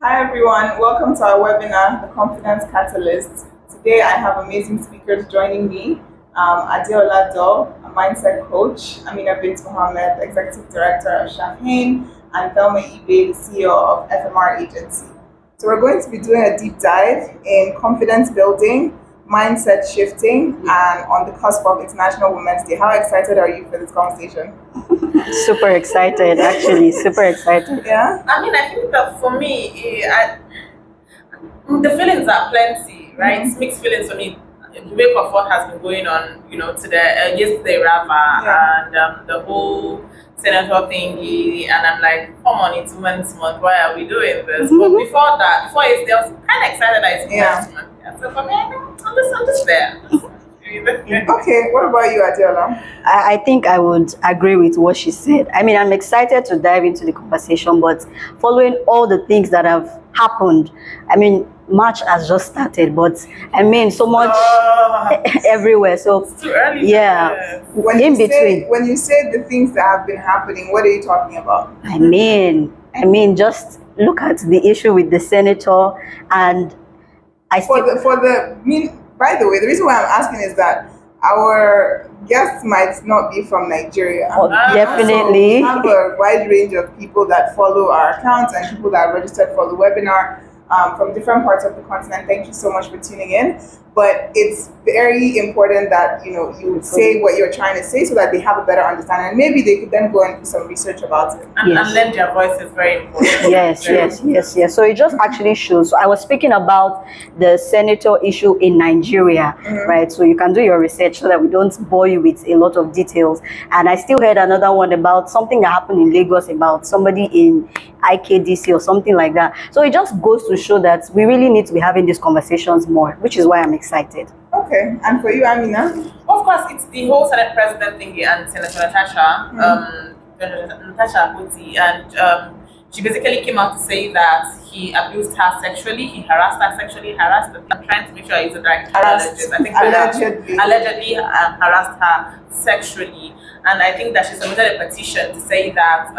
Hi everyone, welcome to our webinar, The Confidence Catalyst. Today I have amazing speakers joining me. Adeola, a mindset coach, Ameenah Bint, Executive Director of Chafhein, and Thelma, Ibeh, the CEO of FMR Agency. So we're going to be doing a deep dive in confidence building, mindset shifting, and on the cusp of International Women's Day. How excited are you for this conversation? Super excited, actually, super excited. Yeah? I mean, I think that for me, the feelings are plenty, right? It's mixed feelings for me. The wake of what has been going on, today, yesterday rather, and the whole senator thingy, and I'm like, come on, it's Women's Month, why are we doing this? But before yesterday, I was kind of excited that it's Women's Month. Yeah. So for me, I'm just there. Okay, what about you, Adeola? I think I would agree with what she said. I mean, I'm excited to dive into the conversation, but following all the things that have happened, I mean, March has just started, but I mean, so much everywhere. So it's too early. Yeah, when you say the things that have been happening, what are you talking about? I mean, just look at the issue with the senator, and by the way, the reason why I'm asking is that our guests might not be from Nigeria. Definitely. So we have a wide range of people that follow our accounts and people that are registered for the webinar from different parts of the continent. Thank you so much for tuning in. But it's very important that you say what you're trying to say so that they have a better understanding. And maybe they could then go and do some research about it. And lend their voice is very important. Yes. So it just actually shows. So I was speaking about the senator issue in Nigeria, right? So you can do your research so that we don't bore you with a lot of details. And I still heard another one about something that happened in Lagos about somebody in IKDC or something like that. So it just goes to show that we really need to be having these conversations more, which is why I'm excited. Okay, and for you, Ameenah? Of course, it's the whole Senate President thingy and Senator Natasha, Natasha Buti, and she basically came out to say that he abused her sexually, he harassed her sexually, I'm trying to make sure I use the right terminology. I think allegedly harassed her sexually. And I think that she submitted a petition to say that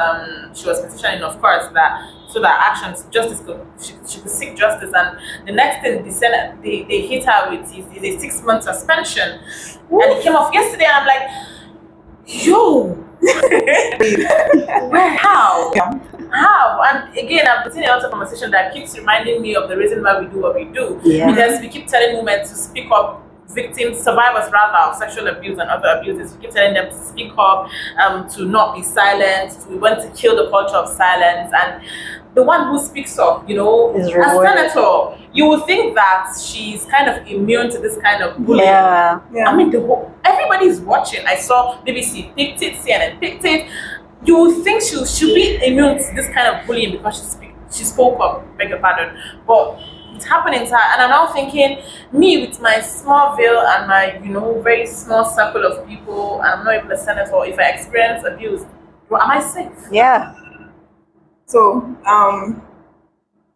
she was petitioning, of course, that so that she could seek justice. And the next thing the Senate they hit her with is a 6-month suspension. Ooh. And it came off yesterday, and I'm like, yo, where? How? Yeah. How? And again, I've been seeing a lot of conversation that keeps reminding me of the reason why we do what we do. Yeah. Because we keep telling women to speak up. Survivors rather of sexual abuse and other abuses, we keep telling them to speak up, to not be silent. We want to kill the culture of silence, and the one who speaks up, as senator, you would think that she's kind of immune to this kind of bullying. Yeah. I mean, everybody's watching. I saw BBC picked it, CNN picked it. You would think she should be immune to this kind of bullying because she spoke up. Beg your pardon, but it's happening to her, and I'm now thinking, me with my small veil and my very small circle of people, and I'm not even a senator. If I experience abuse, am I safe? Yeah. So,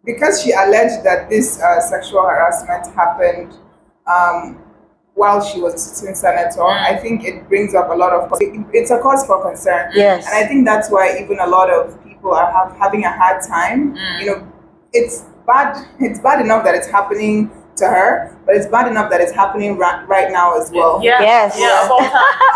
because she alleged that this sexual harassment happened while she was a sitting senator, I think it brings up a lot of. It's a cause for concern. Yes. And I think that's why even a lot of people are having a hard time. It's bad. It's bad enough that it's happening to her, but it's bad enough that it's happening right now as well. Yeah. Yes. Yeah.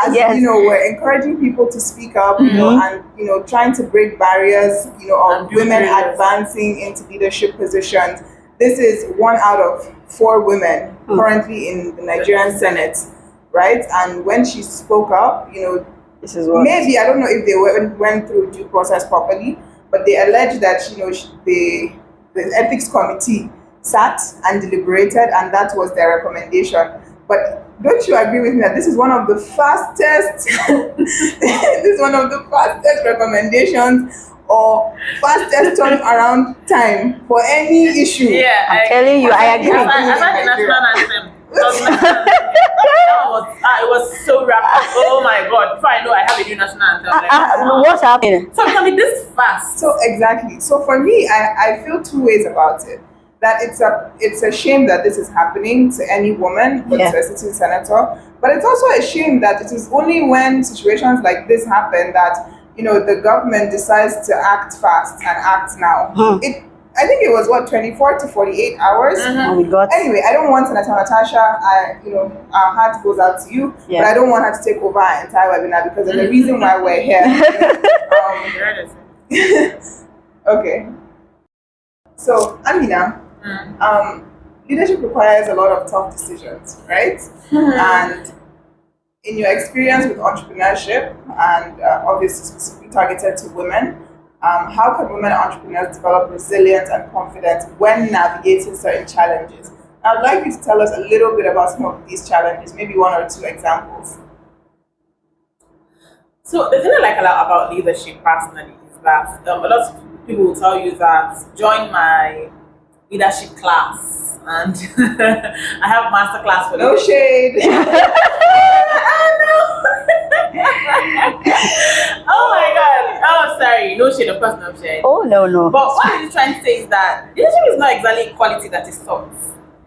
As we're encouraging people to speak up, and trying to break barriers, of women advancing into leadership positions. This is 1 out of 4 women currently in the Nigerian Senate, right? And when she spoke up, this is what maybe I don't know if they went through due process properly, but they alleged that the ethics committee sat and deliberated, and that was their recommendation. But don't you agree with me that this is one of the fastest recommendations or fastest turnaround time for any issue? Yeah, I'm telling you, I agree. I the national anthem. It was so rapid. Oh my God! Before I know, I have a new national anthem. What's happening? So it can be this fast. So exactly. So for me, I feel 2 ways about it. That it's a shame that this is happening to any woman, but to a sitting senator. But it's also a shame that it is only when situations like this happen that the government decides to act fast and act now. I think it was 24 to 48 hours. And we got Anyway, I don't want Natasha. Our heart goes out to you, but I don't want her to take over our entire webinar because of the reason why we're here. Okay. So, Ameenah, leadership requires a lot of tough decisions, right? And in your experience with entrepreneurship and obviously specifically targeted to women, how can women entrepreneurs develop resilience and confidence when navigating certain challenges? I'd like you to tell us a little bit about some of these challenges, maybe one or two examples. So the thing I like a lot about leadership personally is that a lot of people will tell you that join my leadership class and I have master class for no shade. Oh my god. Oh sorry, no shade, of course no shade. Oh no. But what I'm trying to say is that leadership is not exactly quality that is taught.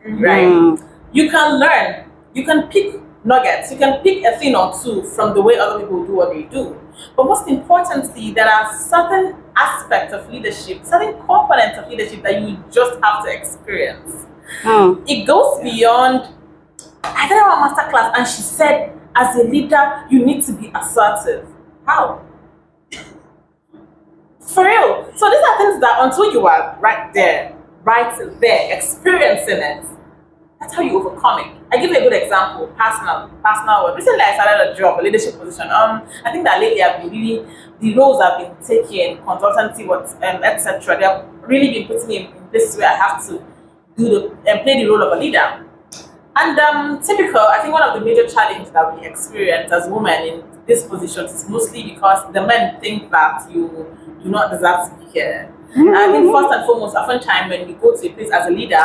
Right? You can learn, you can pick nuggets, you can pick a thing or two from the way other people do what they do. But most importantly, there are certain aspects of leadership, certain components of leadership that you just have to experience. It goes beyond. I did a masterclass and she said, as a leader, you need to be assertive. How? For real. So these are things that until you are right there, experiencing it, that's how you overcome it. I give you a good example, personal one. Recently I started a job, a leadership position. I think that lately I've been really, the roles I've been taking, consultancy, etc. They have really been putting me in places where I have to play the role of a leader. And typical, I think one of the major challenges that we experience as women in these positions is mostly because the men think that you do not deserve to be here. I think first and foremost, oftentimes when we go to a place as a leader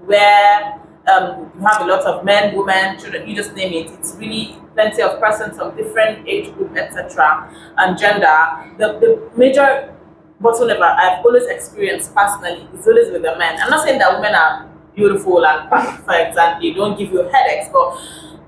where you have a lot of men, women, children, you just name it, it's really plenty of persons of different age group, etc. and gender. The major bottleneck I've always experienced personally is always with the men. I'm not saying that women are beautiful and perfect and they don't give you headaches, but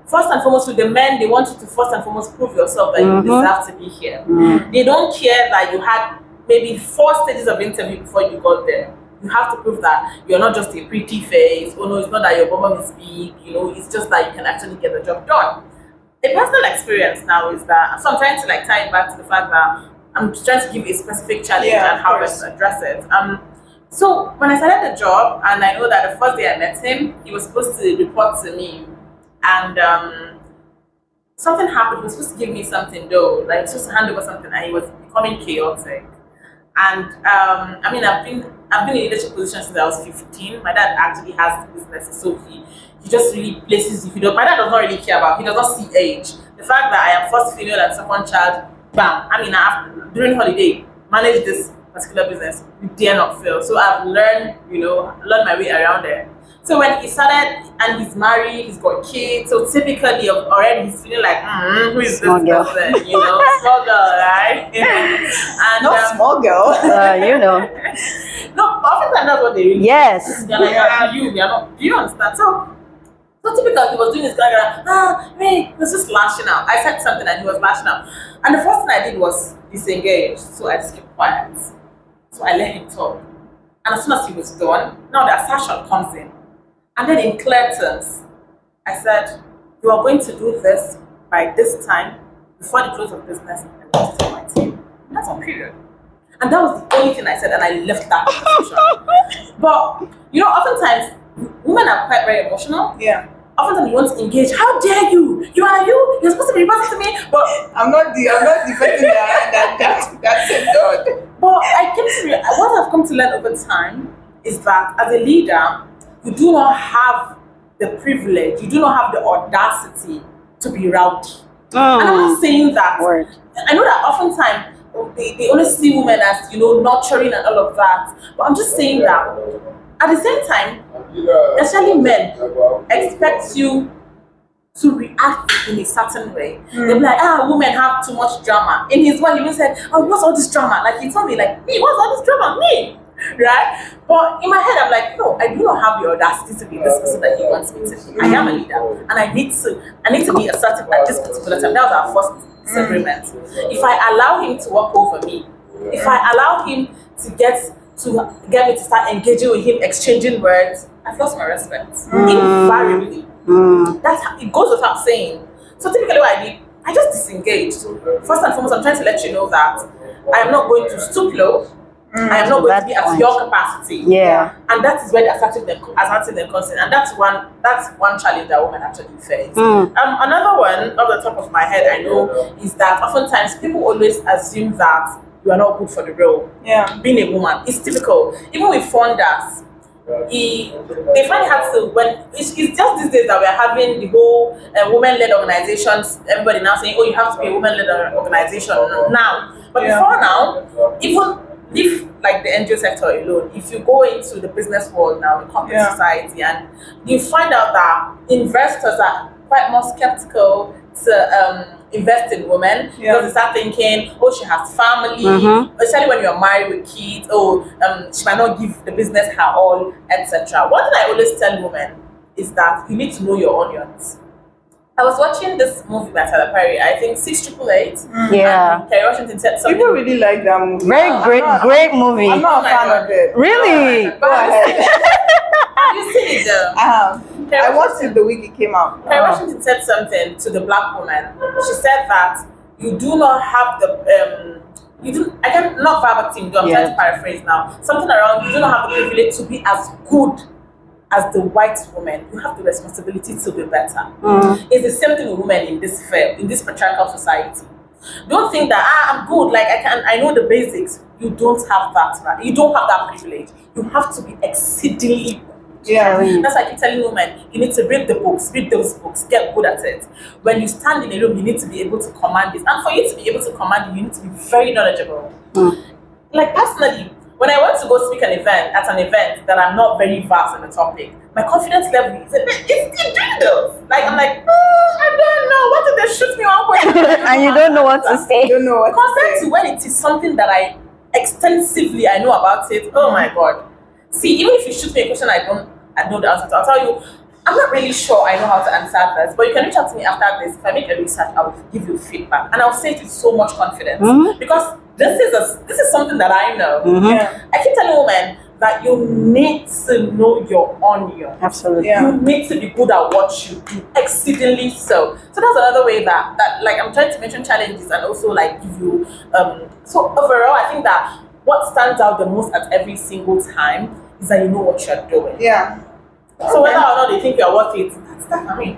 first and foremost with the men, they want you to first and foremost prove yourself that you deserve to be here. They don't care that you had maybe 4 stages of interview before you got there. You have to prove that you're not just a pretty face. Oh no, it's not that your bum is big, it's just that you can actually get the job done. A personal experience now is that, so I'm trying to tie it back to the fact that I'm trying to give a specific challenge and how best to address it. So when I started the job, and I know that the first day I met him, he was supposed to report to me, and something happened. He was supposed to give me something though, he was supposed to hand over something, and he was becoming chaotic. And I've been in leadership position since I was 15. My dad actually has business, so he just really places you. My dad does not really care about. He does not see age. The fact that I am first female and second child, bam. During holiday, manage this particular business, you dare not fail. So I've learned my way around there. So when he started, and he's married, he's got kids, so typically already he's feeling like, who is this person? Small girl, right? And small girl. No, oftentimes that's what they really Yes. They're like, we are not. Do you understand? So typical, he was doing this he was just lashing out. I said something and he was lashing out. And the first thing I did was disengage. So I just kept quiet. So I let him talk. And as soon as he was done, now the assertion comes in. And then in clear terms, I said, you are going to do this by this time before the close of business and going to tell my team. And that's on period. And that was the only thing I said, and I left that conversation. But oftentimes women are quite very emotional. Yeah. Oftentimes you want to engage. How dare you? You're supposed to be reporting to me. But I'm not the person that's it. But what I've come to learn over time is that as a leader, you do not have the privilege, you do not have the audacity to be rowdy. And I'm not saying that. Word. I know that oftentimes they only see women as nurturing and all of that. But I'm just saying that at the same time, especially men expect you to react in a certain way. They'll be like, women have too much drama. In his one, he even said, what's all this drama? He told me, me, what's all this drama? Me, right? But in my head, I'm like, no, I do not have the audacity to be this person that he wants me to be. I am a leader, and I need to be assertive at this particular time. That was our first disagreement. If I allow him to walk over me, if I allow him to get to get me to start engaging with him, exchanging words, I've lost my respect. Invariably. That's how, it goes without saying. So typically what I did, I just disengaged. First and foremost, I'm trying to let you know that I am not going to stoop low. I am not going to be at your capacity. Yeah. And that is where the assertive and constant. And that's one challenge that women actually face. Another one off the top of my head I know is that oftentimes people always assume that you are not good for the role. Yeah. Being a woman. It's typical. Even with funders, they find it hard to, when it's just these days that we're having the whole women-led organizations, everybody now saying, oh, you have to be a women-led organization now. But before now, even if like the NGO sector alone, if you go into the business world now, the corporate society, and you find out that investors are quite more skeptical to invest in women because they start thinking, oh, she has family, especially when you're married with kids, she might not give the business her all, etc. One thing I always tell women is that you need to know your onions. I was watching this movie by Tyler Perry, I think 6888. Yeah. And Kerry Washington said something. People really like that movie. Very great movie. I'm not a fan of it. Really? Go ahead. Have you seen it though? I have. I watched it the week it came out. Kerry Washington said something to the black woman. She said that you do not have the I can't, not verbatim, I'm trying to paraphrase now. Something around, you do not have the privilege to be as good as the white woman. You have the responsibility to be better. It's the same thing with women in this patriarchal society. Don't think that I'm good, like I know the basics. You don't have that, right? You don't have that privilege. You have to be exceedingly good. Yeah. That's why I keep telling women, you need to read the books, read those books, get good at it. When you stand in a room, you need to be able to command it. And for you to be able to command it, you need to be very knowledgeable. Like personally, when I went to go speak at an event that I'm not very vast on the topic, my confidence level is it dwindles. Like I'm like, I don't know. What if they shoot me one question? And you don't know what to say. You don't know what Compared to when it is something that I extensively I know about it, oh my god. See, even if you shoot me a question I know the answer to, I'll tell you, I'm not really sure I know how to answer this, but you can reach out to me after this. If I make a research, I will give you feedback. And I'll say it with so much confidence. Because this is something that I know. I keep telling women that you need to know your onion. Absolutely. You need to be good at what you do, exceedingly so. So that's another way that like I'm trying to mention challenges and also like give you so overall I think that what stands out the most at every single time is that you know what you're doing. Yeah. So whether or not they think you're worth it, that's that. I mean,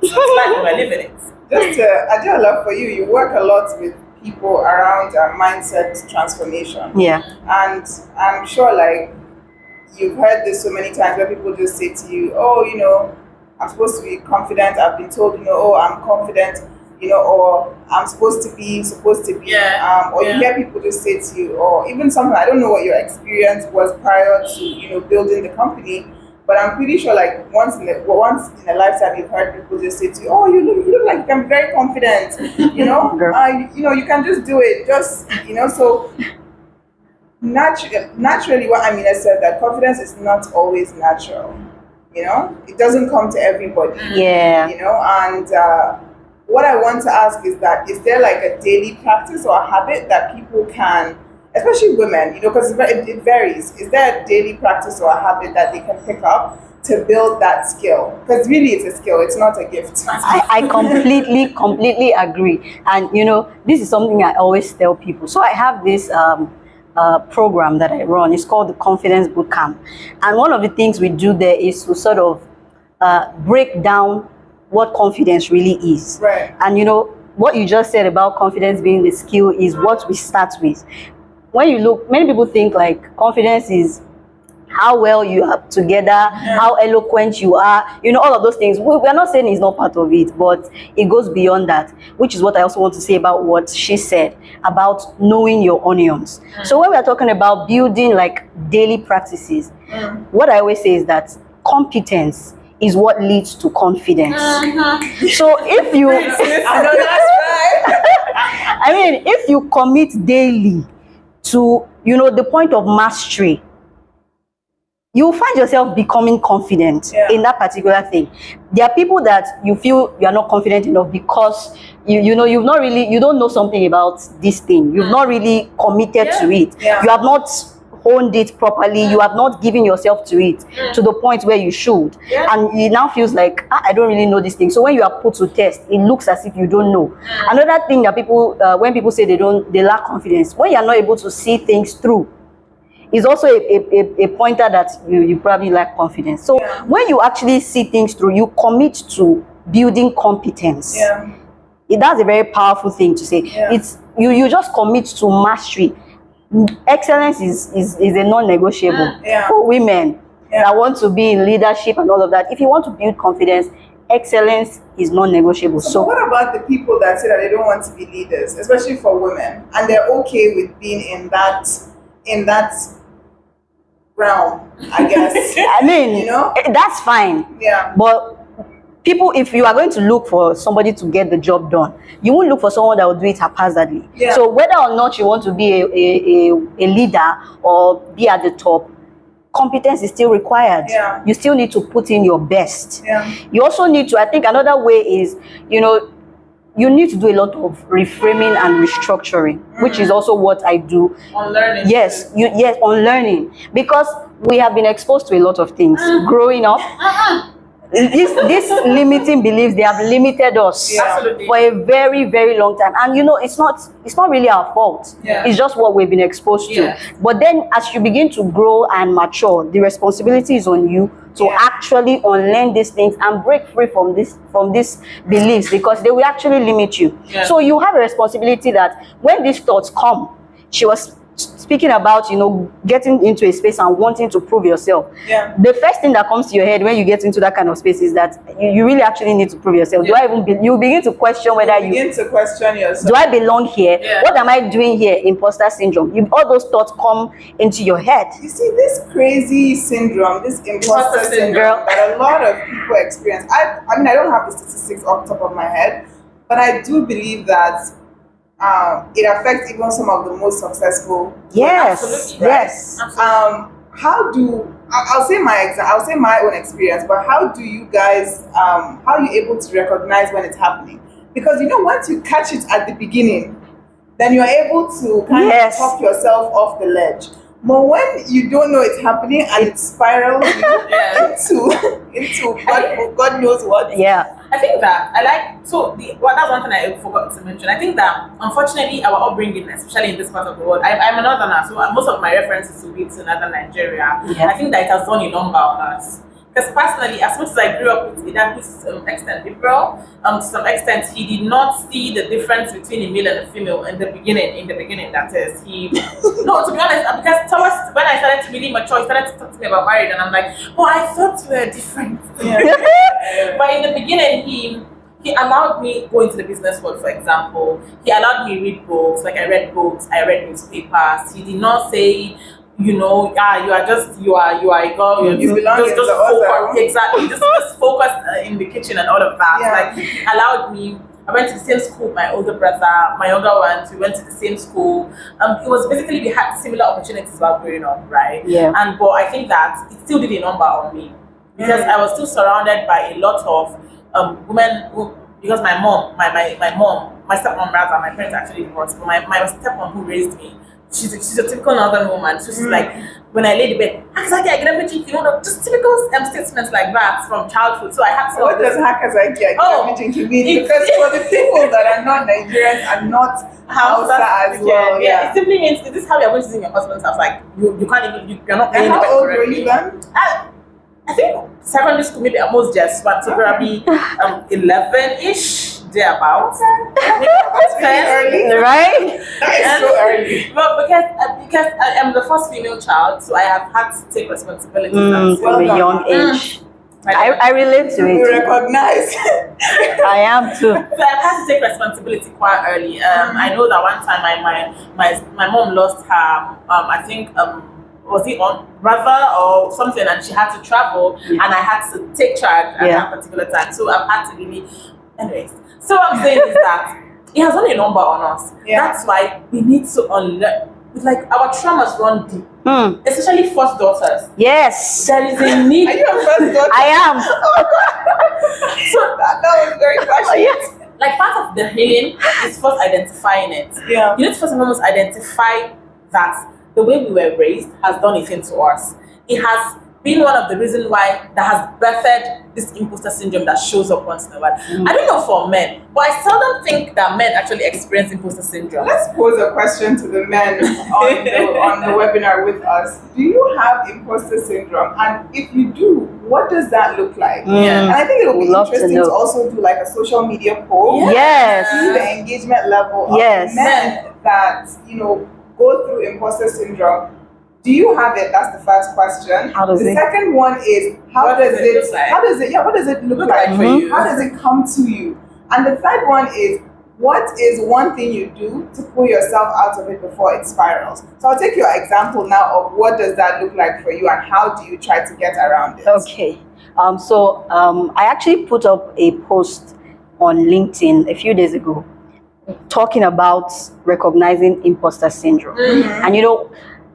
it's like we're living it. Just Adeola, for you work a lot with people around mindset transformation. Yeah. And I'm sure like you've heard this so many times where people just say to you, oh, you know, I'm supposed to be confident. I've been told, you know, oh, I'm confident, you know, or I'm supposed to be. Or you hear people just say to you, or even something, I don't know what your experience was prior to, you know, building the company. But I'm pretty sure, like once in a lifetime, you've heard people just say to you, "Oh, you look like I'm very confident." You know, you can just do it. Just So naturally, what Ameenah said, that confidence is not always natural. You know, it doesn't come to everybody. Yeah. You know, and what I want to ask is that is there like a daily practice or a habit that people can, especially women, you know, because it varies. Is there a daily practice or a habit that they can pick up to build that skill? Because really it's a skill, it's not a gift. I completely agree. And, you know, this is something I always tell people. So I have this program that I run. It's called the Confidence Bootcamp. And one of the things we do there is to sort of break down what confidence really is. Right. And, you know, what you just said about confidence being the skill is what we start with. When you look, many people think like confidence is how well you are together, how eloquent you are, you know, all of those things. We're not saying it's not part of it, but it goes beyond that, which is what I also want to say about what she said about knowing your onions. So when we're talking about building like daily practices, what I always say is that competence is what leads to confidence. So if you, I know that's right. I mean, if you commit daily to, you know, the point of mastery, you'll find yourself becoming confident in that particular thing. There are people that you feel you are not confident enough because you know you don't know something about this thing. You've not really committed to it. You have not honed it properly. You have not given yourself to it to the point where you should. And it now feels like, I don't really know this thing. So when you are put to test, it looks as if you don't know. Another thing that people, when people say they lack confidence, when you are not able to see things through, is also a pointer that you probably lack confidence. So when you actually see things through, you commit to building competence. That's a very powerful thing to say. It's you just commit to mastery. Excellence is a non-negotiable for women that want to be in leadership and all of that. If you want to build confidence, excellence is non-negotiable. So what about the people that say that they don't want to be leaders, especially for women, and they're okay with being in that realm, I guess? I mean, that's fine. But people, if you are going to look for somebody to get the job done, you won't look for someone that will do it haphazardly. So whether or not you want to be a leader or be at the top, competence is still required. You still need to put in your best. You also need to, I think another way is, you need to do a lot of reframing and restructuring, which is also what I do. Unlearning. Yes, unlearning. Because we have been exposed to a lot of things growing up. These limiting beliefs, they have limited us for a very, very long time. And it's not really our fault. It's just what we've been exposed to. But then as you begin to grow and mature, the responsibility is on you to actually unlearn these things and break free from these beliefs, because they will actually limit you. So you have a responsibility that when these thoughts come, she was speaking about, getting into a space and wanting to prove yourself. The first thing that comes to your head when you get into that kind of space is that you really actually need to prove yourself. Do I even you begin to question whether you begin to question yourself. Do I belong here? What am I doing here? Imposter syndrome. All those thoughts come into your head. You see, this crazy syndrome, this imposter syndrome that a lot of people experience. I mean, I don't have the statistics off the top of my head, but I do believe that it affects even some of the most successful. Yes, yes. How do I'll say my own experience, but how do you guys how are you able to recognize when it's happening? Because once you catch it at the beginning, then you're able to kind of talk yourself off the ledge. But when you don't know it's happening and it spirals into God knows what. I think that that's one thing I forgot to mention. I think that unfortunately our upbringing, especially in this part of the world, I'm a northerner, so most of my references will be to northern Nigeria. I think that it has done a number on us. Because personally, as much as I grew up with Idaku to some extent, April, to some extent, he did not see the difference between a male and a female in the beginning. That is, no, to be honest, because when I started to really mature, he started to talk to me about marriage, and I'm like, oh, I thought we were different. But in the beginning, he allowed me go into the business world, for example. He allowed me read books, like I read books, I read newspapers. He did not say, you are a girl. You belong in the other. Exactly. Just focus in the kitchen and all of that. Like, allowed me. I went to the same school with my older brother, my younger ones. We went to the same school. It was basically we had similar opportunities while growing up, right? But I think that it still did a number on me because I was still surrounded by a lot of women because my stepmom rather, my parents actually divorced, but my stepmom who raised me. She's a typical northern woman. So she's like, when I lay the bed, just typical statements like that from childhood. So I had to. What does mean? Because for the people that are not Nigerians and not Hausa as well. It simply means, is this how you're going to see your husband's house? Like, you can't even, you're not paying. And how old were you then? I think secondary school, maybe almost just, but so probably 11-ish. Thereabouts. That's really early, right? That is so early. But because I am the first female child, so I have had to take responsibility from a young age. I relate to it. You recognize. I am too. So I've had to take responsibility quite early. I know that one time my mom lost her. I think was it on brother or something, and she had to travel, and I had to take charge at that particular time. So I've had to really, anyways. So what I'm saying is that it has done a number on us. That's why we need to unlearn. Like our traumas run deep, especially first daughters. Yes, there is a need. Are you a first daughter? I am. Oh God. So that was very passionate. Like part of the healing is first identifying it. You need to first and foremost identify that the way we were raised has done a thing to us. It has been one of the reasons why that has birthed this imposter syndrome that shows up once in a while. I don't know for men, but I seldom think that men actually experience imposter syndrome. Let's pose a question to the men on the webinar with us. Do you have imposter syndrome? And if you do, what does that look like? And I think it would be interesting to also do like a social media poll. See the engagement level of men that, you know, go through imposter syndrome. Do you have it? That's the first question. The second one is what does it look like for you? How does it come to you? And the third one is what is one thing you do to pull yourself out of it before it spirals? So I'll take your example now of what does that look like for you and how do you try to get around it? Okay. I actually put up a post on LinkedIn a few days ago talking about recognizing imposter syndrome. And you know,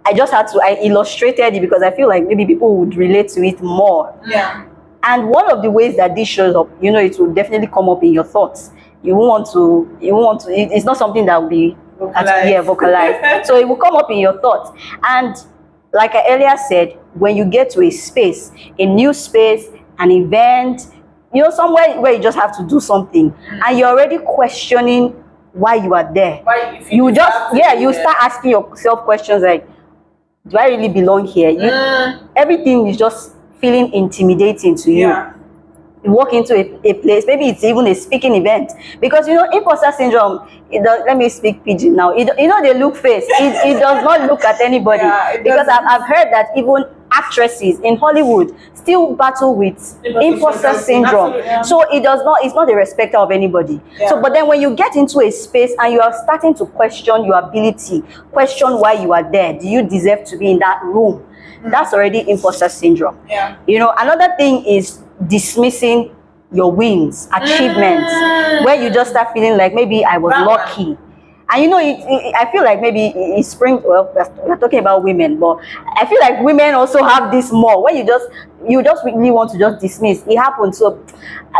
I illustrated it because I feel like maybe people would relate to it more. And one of the ways that this shows up, you know, it will definitely come up in your thoughts. You won't want to, it's not something that will be vocalized. So it will come up in your thoughts. And like I earlier said, when you get to a space, a new space, an event, you know, somewhere where you just have to do something, and you're already questioning why you are there. You start asking yourself questions like, do I really belong here? Everything is just feeling intimidating to you. You walk into a place, maybe it's even a speaking event, because you know imposter syndrome. Let me speak pidgin now. You know they look face. It does not look at anybody, because I've heard that even actresses in Hollywood still battle with imposter syndrome. So it's not a respecter of anybody. So but then when you get into a space and you are starting to question your ability, question why you are there, do you deserve to be in that room? That's already imposter syndrome. You know, another thing is dismissing your wins, achievements, where you just start feeling like maybe I was lucky. And you know, I feel like maybe it springs, well, we're talking about women, but I feel like women also have this more, where you just really want to just dismiss. It happened, so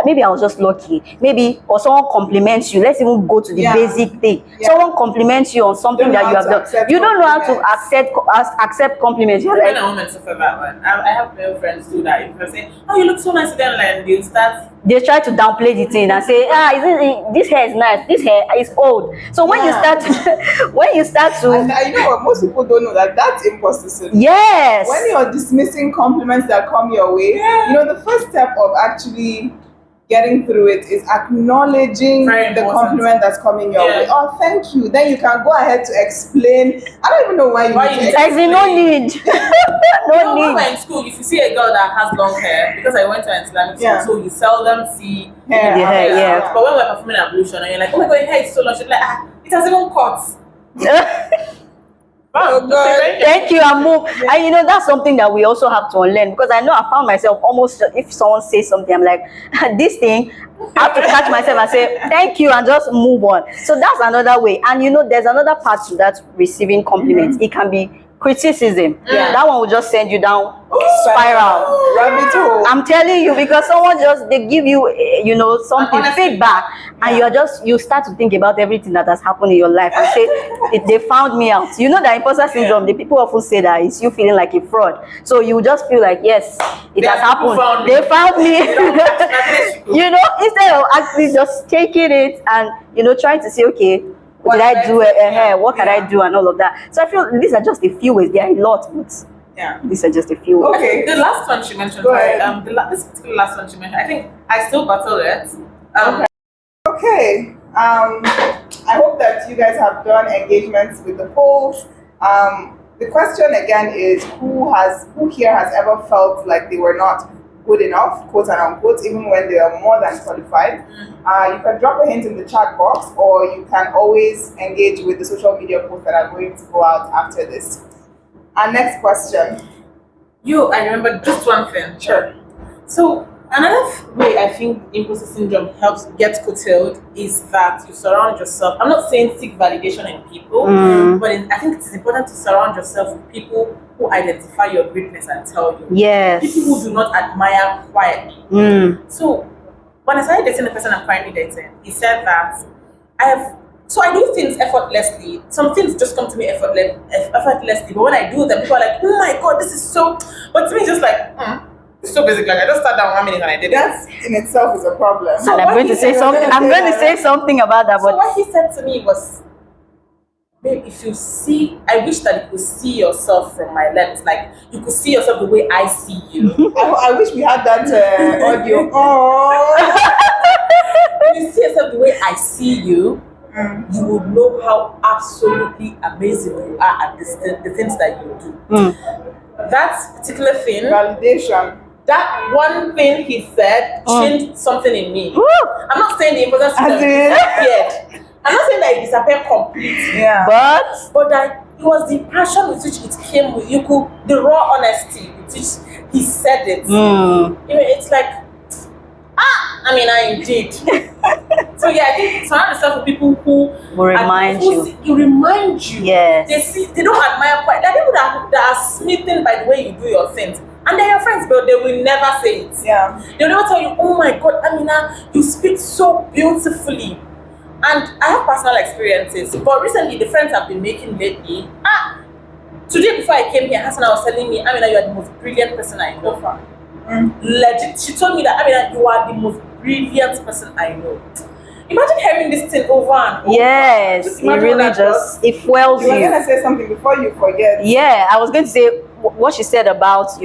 maybe I was just lucky. Maybe, or someone compliments you. Let's even go to the basic thing. Someone compliments you on something that you have done. You don't know how to accept compliments. You're like, women suffer that one. I have male friends too that if I say, oh, you look so nice today, and they try to downplay the thing and say, this hair is nice, this hair is old. So when you start to and you know what, most people don't know that's imposter syndrome. When you're dismissing compliments that come your way, you know, the first step of actually getting through it is acknowledging the compliment that's coming your way. Oh, thank you. Then you can go ahead to explain. I don't even know why you need to explain. No need. When we're in school, if you see a girl that has long hair, because I went to an Islamic school, so you seldom see hair. But when we're performing ablution and you're like, oh my god, your hair is so long, she's like, it has even cut. Oh God. Thank you, Amu. And you know, that's something that we also have to unlearn, because I know I found myself almost, if someone says something, I'm like, this thing, I have to catch myself and say thank you and just move on. So that's another way. And you know, there's another part to that receiving compliments. It can be criticism. That one will just send you down spiral, rabbit hole. I'm telling you, because someone they give you, you know, something, feedback, and you start to think about everything that has happened in your life and say, they found me out. You know, the imposter syndrome, the people often say that it's you feeling like a fraud. So you just feel like, yes, it has happened. They found me. You know, instead of actually just taking it and, you know, trying to say, okay, what did I do? What can I do? And all of that. So I feel these are just a few ways. There are a lot, but these are just a few ways. Okay. The last one she mentioned, this particular last one she mentioned, I think I still battle it. Okay. I hope that you guys have done engagements with the polls. The question again is, who here has ever felt like they were not good enough, quote and unquote, even when they are more than qualified? You can drop a hint in the chat box, or you can always engage with the social media posts that are going to go out after this. Our next question. I remember just one thing. Sure. So another way I think imposter syndrome helps get curtailed is that you surround yourself. I'm not saying seek validation in people, but I think it's important to surround yourself with people who identify your greatness and tell you. Yes. People who do not admire quietly. So when I started dating the person I'm currently dating, he said that I have So I do things effortlessly. Some things just come to me effortlessly. But when I do them, people are like, "Oh my God, this is so." But to me, it's just like, it's so basic. Like I just sat down 1 minute and I did That in itself is a problem. So and I'm going to say something. I'm going to say something about that. So what he said to me was, "Babe, if you see, I wish that you could see yourself from my lens. Like you could see yourself the way I see you." I wish we had that audio. Oh. If you see yourself the way I see you, you will know how absolutely amazing you are at the things that you do. That particular thing, Validation. that one thing he said changed something in me. I'm not saying the importance of it disappeared. I'm not saying that it disappeared completely. Yeah. But that it was the passion with which it came with the raw honesty with which he said it. You know, it's like, indeed. So yeah, I think surround yourself with people who will remind you. Remind you. Yes. They don't admire quite. There are people that are smitten by the way you do your things. And they're your friends, but they will never say it. Yeah. They'll never tell you, "Oh my God, Ameenah, you speak so beautifully." And I have personal experiences, but recently the friends I've been making lately, today before I came here, Hassan was telling me, "Ameenah, you are the most brilliant person I know." Legit, she told me that, "Ameenah, you are the most brilliant person I know." Imagine hearing this thing over and over. Yes, it really it fuels you. You were going to say something before you forget. Yeah, I was going to say what she said about,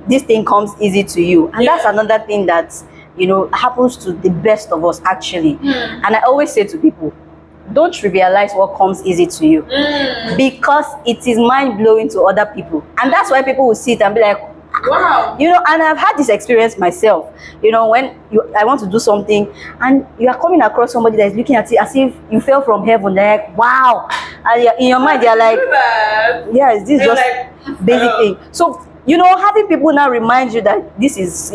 this thing comes easy to you. And that's another thing that, happens to the best of us, actually. And I always say to people, don't trivialize what comes easy to you. Because it is mind-blowing to other people. And that's why people will sit and be like, wow. And I've had this experience myself. When I want to do something and you are coming across somebody that is looking at it as if you fell from heaven, they're like, wow. And in your mind, they're like, yeah, is this just basic thing? So, having people now remind you that this is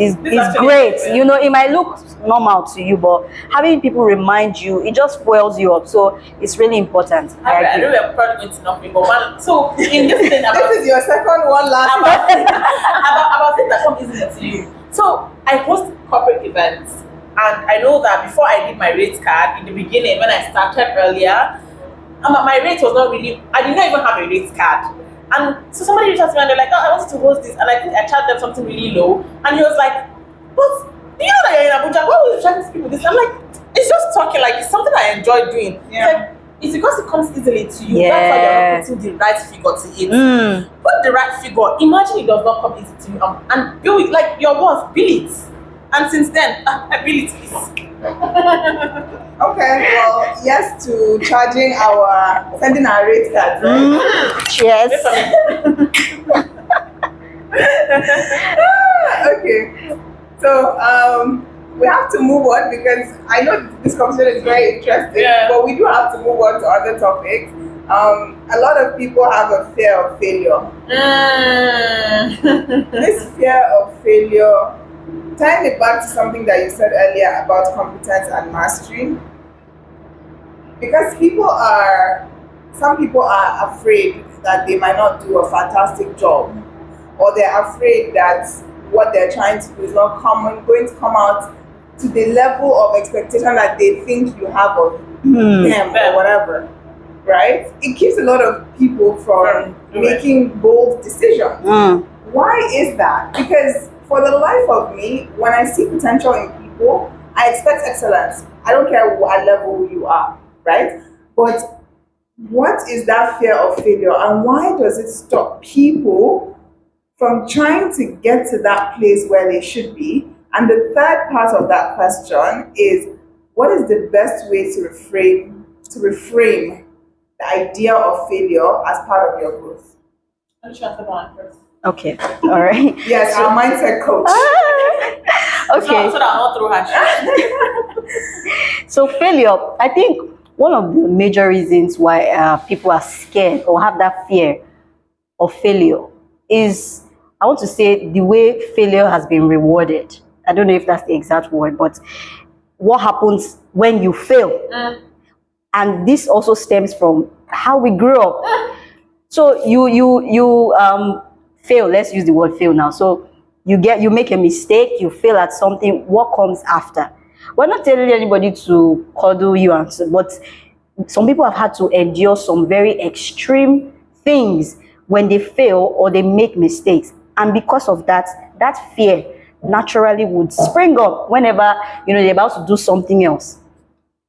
great. It might look normal to you, but having people remind you, it just fuels you up. So it's really important. I know we are probably going to knock me, but so in this thing about this is your second one last about things that come easily to you. So I host corporate events, and I know that before I did my rate card in the beginning, when I started earlier, my rate was not really. I did not even have a rate card. And so somebody reached out to me and they're like, "Oh, I wanted to host this," and I think I charged them something really low. And he was like, "But do you know that you're in Abuja? Why would you charge these people this?" I'm like, "It's just talking. Like it's something I enjoy doing." Yeah. Like, it's because it comes easily to you. Yeah. That's why you're not putting the right figure to it. Put the right figure. Imagine it does not come easy to you, and bill it like your boss. Bill it. And since then, I bill it, please. Okay, well, yes to sending our rate cards. Right? Cheers. Okay, so we have to move on because I know this conversation is very interesting, but we do have to move on to other topics. A lot of people have a fear of failure. This fear of failure, tying it back to something that you said earlier about competence and mastery, because some people are afraid that they might not do a fantastic job, or they're afraid that what they're trying to do is not going to come out to the level of expectation that they think you have of them or whatever, right? It keeps a lot of people from making bold decisions. Why is that? Because for the life of me, when I see potential in people, I expect excellence. I don't care what level you are, right? But what is that fear of failure, and why does it stop people from trying to get to that place where they should be? And the third part of that question is, what is the best way to reframe the idea of failure as part of your growth? Let me answer that first. Okay, all right. Yes, our mindset coach. Okay. So that I'll not throw her shit. So failure, I think one of the major reasons why people are scared or have that fear of failure is, I want to say, the way failure has been rewarded. I don't know if that's the exact word, but what happens when you fail? And this also stems from how we grew up. So you fail. Let's use the word fail now. So you make a mistake, you fail at something. What comes after? We're not telling anybody to coddle you, but some people have had to endure some very extreme things when they fail or they make mistakes. And because of that, that fear naturally would spring up whenever, you know, they're about to do something else.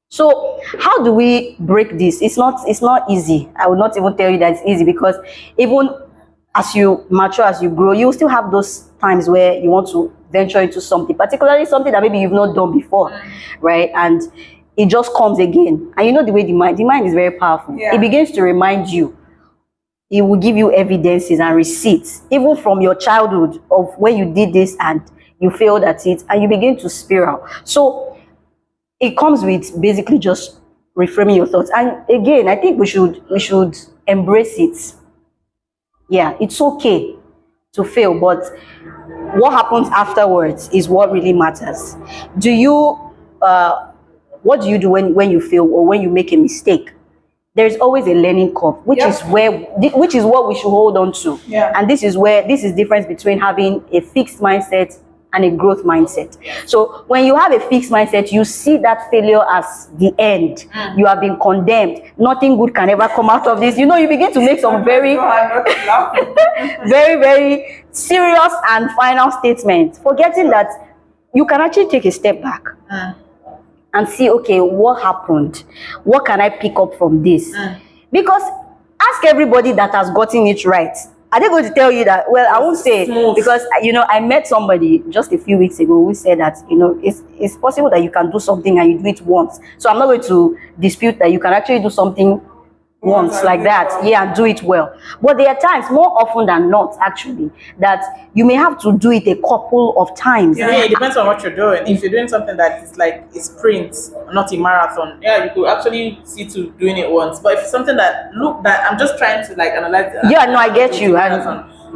So how do we break this? It's not easy. I would not even tell you that it's easy, because even as you mature, as you grow, you still have those times where you want to venture into something, particularly something that maybe you've not done before, right? And it just comes again. And you know the way the mind is very powerful. It begins to remind you. It will give you evidences and receipts, even from your childhood, of when you did this and you failed at it, and you begin to spiral. So it comes with basically just reframing your thoughts. And again, I think we should embrace it. Yeah, it's okay to fail, but what happens afterwards is what really matters. Do you what do you do when you fail or when you make a mistake? There's always a learning curve, which is what we should hold on to. And this is the difference between having a fixed mindset and a growth mindset. So when you have a fixed mindset, you see that failure as the end. You have been condemned. Nothing good can ever come out of this. You know, you begin to make some very, very serious and final statements, forgetting that you can actually take a step back and see, okay, what happened? What can I pick up from this? Because ask everybody that has gotten it right. Are they going to tell you that? Well, I won't say, because, you know, I met somebody just a few weeks ago who said that, you know, it's possible that you can do something and you do it once. So I'm not going to dispute that you can actually do something once like that, and do it well. But there are times, more often than not, actually, that you may have to do it a couple of times. Yeah, it depends on what you're doing. If you're doing something that is like a sprint, not a marathon, you could actually see to doing it once. But if it's something that I'm just trying to like analyze. I get you.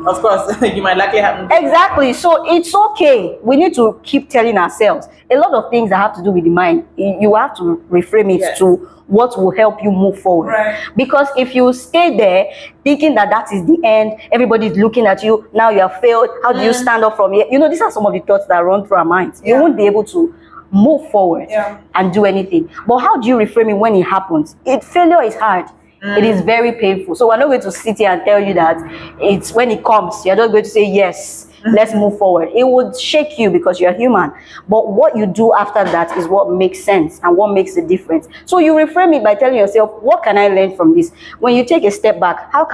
Of course, you might likely happen. Exactly. So it's okay. We need to keep telling ourselves a lot of things that have to do with the mind. You have to reframe it to what will help you move forward. Because if you stay there thinking that is the end, everybody's looking at you, now you have failed, how do you stand up from here? You know, these are some of the thoughts that run through our minds. You won't be able to move forward and do anything. But how do you reframe it when it happens? Failure is hard. It is very painful. So we're not going to sit here and tell you that it's when it comes, you're not going to say yes, let's move forward. It would shake you because you're human. But what you do after that is what makes sense and what makes the difference. So you reframe it by telling yourself, what can I learn from this? When you take a step back, what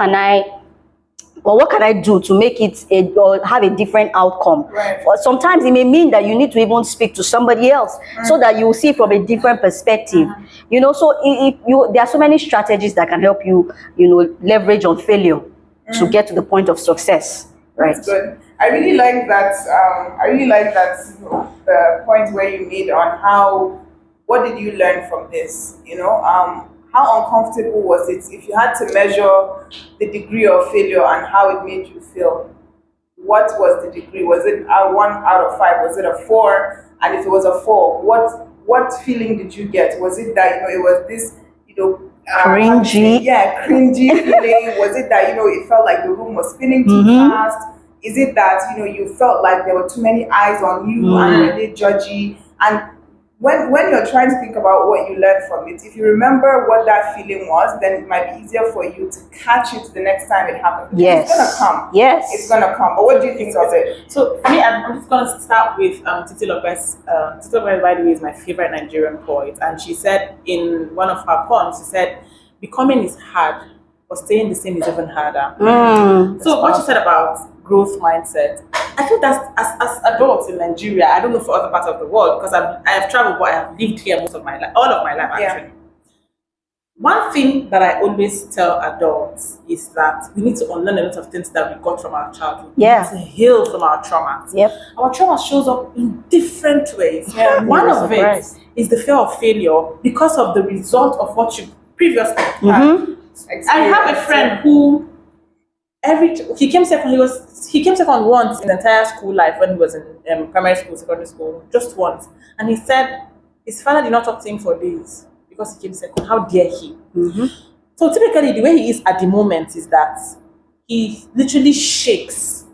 can I do to make it or have a different outcome? Or sometimes it may mean that you need to even speak to somebody else so that you will see from a different perspective. You know, so there are so many strategies that can help you, you know, leverage on failure to get to the point of success. That's good. I really like that. The point where you made on what did you learn from this? You know, how uncomfortable was it if you had to measure the degree of failure and how it made you feel? What was the degree? Was it a 1 out of 5? Was it a 4? And if it was a 4, what feeling did you get? Was it that, you know, it was this, you know, cringy? Cringy feeling. Was it that, you know, it felt like the room was spinning too fast? Is it that, you know, you felt like there were too many eyes on you and were they judgy? And when you're trying to think about what you learned from it, if you remember what that feeling was, then it might be easier for you to catch it the next time it happens. It's gonna come. It's gonna come. But what do you think of it? So for me, I'm just gonna start with Titi Lopez. Titi Lopez, by the way, is my favorite Nigerian poet, and she said in one of her poems, she said, "Becoming is hard, but staying the same is even harder." So what she said about growth mindset, I think that's as adults in Nigeria, I don't know for other parts of the world, because I have traveled, but I have lived here most of my life, all of my life actually. One thing that I always tell adults is that we need to unlearn a lot of things that we got from our childhood. We need to heal from our traumas. Our trauma shows up in different ways. One of it is the fear of failure because of the result of what you previously had. I have a friend who he came second once in the entire school life when he was in primary school, secondary school, just once. And he said his father did not talk to him for days because he came second. How dare he? So typically the way he is at the moment is that he literally shakes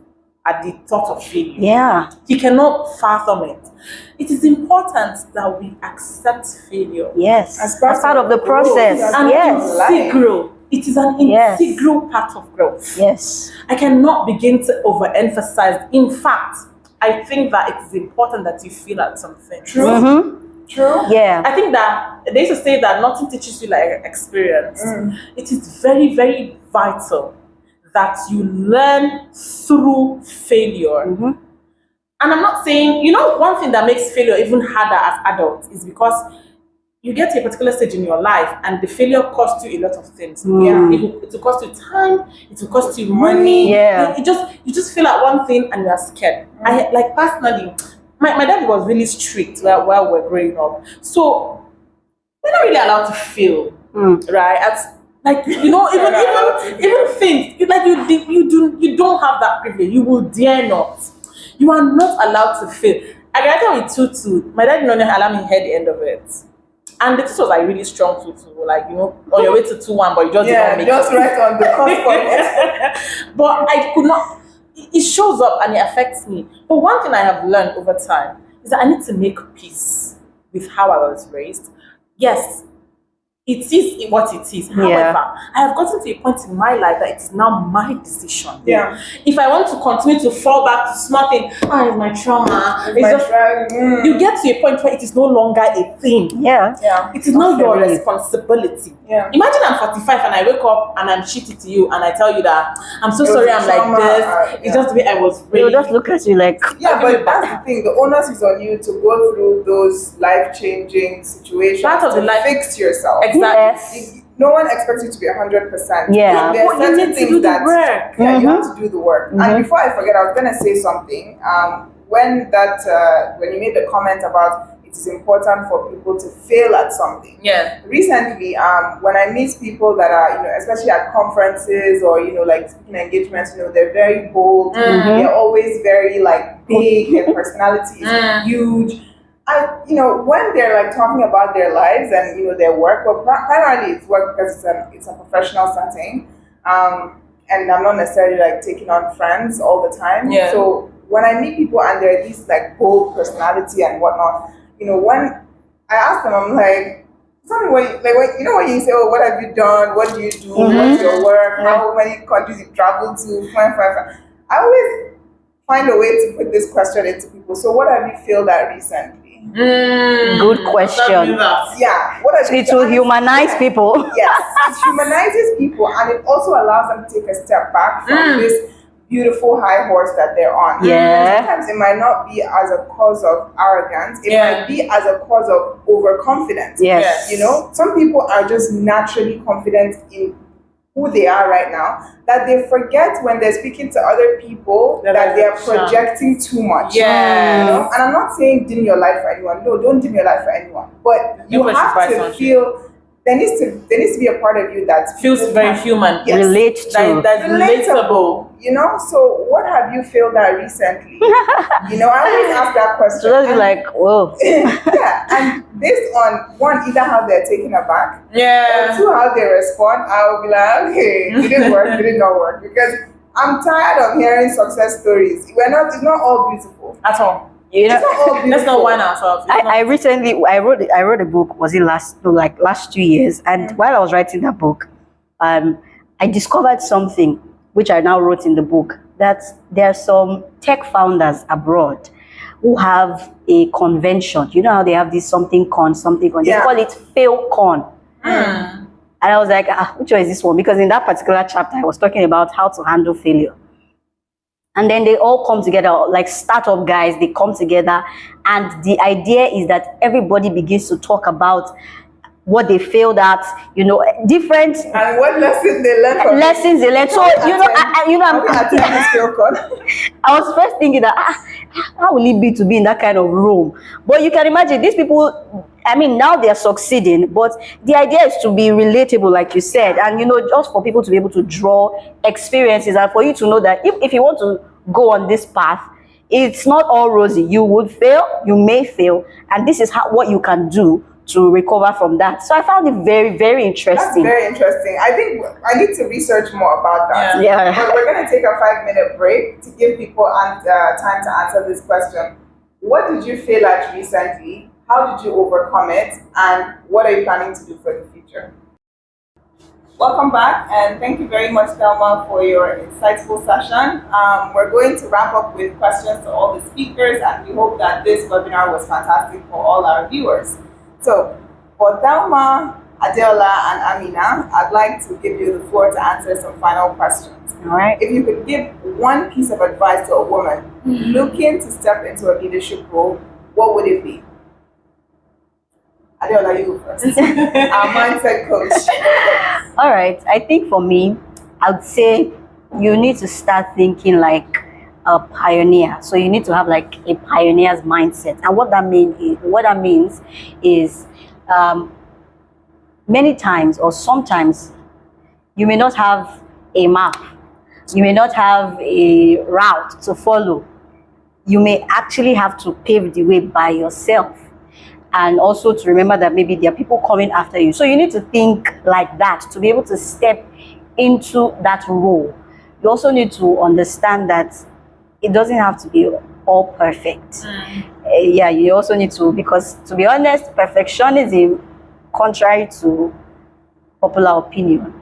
at the thought of failure. Yeah. He cannot fathom it. It is important that we accept failure. Yes. As part of the process. And Yes. integral. It is an Yes. integral part of growth. Yes. I cannot begin to overemphasize. In fact, I think that it is important that you feel at something. True. Mm-hmm. True. Yeah. I think that they used to say that nothing teaches you like experience. It is very, very vital that you learn through failure. Mm-hmm. And I'm not saying, one thing that makes failure even harder as adults is because you get to a particular stage in your life and the failure costs you a lot of things. Mm. It will cost you time, it will cost you money. Yeah. You just feel like one thing and you are scared. I like personally, my dad was really strict while we were growing up. So we're not really allowed to fail. Right? Even things like you don't have that privilege. You will dare not. You are not allowed to fail. I graduated with 2-2. My dad did not allow me to hear the end of it. And the teacher was like really strong 2-2, like on your way to 2-1, but you just didn't make just it. right on the cusp of it. But I could not. It shows up and it affects me. But one thing I have learned over time is that I need to make peace with how I was raised. Yes, it is what it is. However, I have gotten to a point in my life that it is now my decision. Yeah. If I want to continue to fall back to small things, it's my trauma. You get to a point where it is no longer a thing. Yeah. Yeah. It is not your responsibility. Yeah. Imagine I'm 45 and I wake up and I'm shitty to you and I tell you that I'm so sorry I'm trauma, like this. It's just the way I was They'll raised. just look at you like, Yeah, but that's the thing. The onus is on you to go through those life-changing situations Part of to the life- fix yourself. Exactly. yes. No one expects you to be 100%. Yeah. There are But you certain need to things do the that work. yeah, you have to do the work. Mhm. And before I forget, I was gonna say something. When you made the comment about it is important for people to fail at something. Yeah. Recently, when I meet people that are, especially at conferences or like speaking engagements, they're very bold. They're always very like big. Their personality is huge. When they're like talking about their lives and their work, well, primarily it's work because it's a professional setting, and I'm not necessarily like taking on friends all the time. Yeah. So when I meet people and they're this like bold personality and whatnot, when I ask them, I'm like, tell me when you say, oh, what have you done? What do you do? What's your work? How many countries you traveled to? I always find a way to put this question into people. So what have you failed at recently? Good question. Yeah. It will humanize people. Yes, it humanizes people and it also allows them to take a step back from this beautiful high horse that they're on. Yeah. Sometimes it might not be as a cause of arrogance. It might be as a cause of overconfidence. Yes. Some people are just naturally confident in who they are right now, that they forget when they're speaking to other people that they are projecting too much. Yeah. And I'm not saying dim your light for anyone. No, don't dim your light for anyone. But you have to feel there needs to be a part of you that feels very human. Yes. Relate to. That's relatable. So what have you failed at recently? I always ask that question. So that's like, whoa. Yeah, and based on one, either how they're taken aback, Yeah. or two, how they respond, I'll be like, okay, did it work? Did it not work? Because I'm tired of hearing success stories. It's not all beautiful At all. It's not all beautiful. Let's not whine ourselves. I recently wrote a book. Was it last 2 years? And while I was writing that book, I discovered something which I now wrote in the book, that there are some tech founders abroad who have a convention. You know how they have this something con. They call it fail con. And I was like, which one is this one? Because in that particular chapter, I was talking about how to handle failure. And then they all come together, like startup guys, they come together. And the idea is that everybody begins to talk about what they failed at, different and what lessons they learned from lessons they learned. So I was first thinking that how will it be to be in that kind of room? But you can imagine these people. Now they are succeeding, but the idea is to be relatable, like you said, and just for people to be able to draw experiences and for you to know that if you want to go on this path, it's not all rosy. You would fail, you may fail, and this is what you can do to recover from that. So I found it very, very That's interesting. very interesting. I think I need to research more about that. Yeah. But we're going to take a 5-minute break to give people time to answer this question. What did you fail at recently? How did you overcome it? And what are you planning to do for the future? Welcome back, and thank you very much, Thelma, for your insightful session. We're going to wrap up with questions to all the speakers, and we hope that this webinar was fantastic for all our viewers. So, for Thelma, Adeola, and Ameenah, I'd like to give you the floor to answer some final questions. All right. If you could give one piece of advice to a woman looking to step into a leadership role, what would it be? Adeola, you go first. Our mindset coach. All right. I think for me, I'd say you need to start thinking like a pioneer. So you need to have like a pioneer's mindset. And what that means is many times or sometimes you may not have a map. You may not have a route to follow. You may actually have to pave the way by yourself. And also to remember that maybe there are people coming after you. So you need to think like that to be able to step into that role. You also need to understand that it doesn't have to be all perfect. Yeah, you also need to, because to be honest, perfectionism, contrary to popular opinion,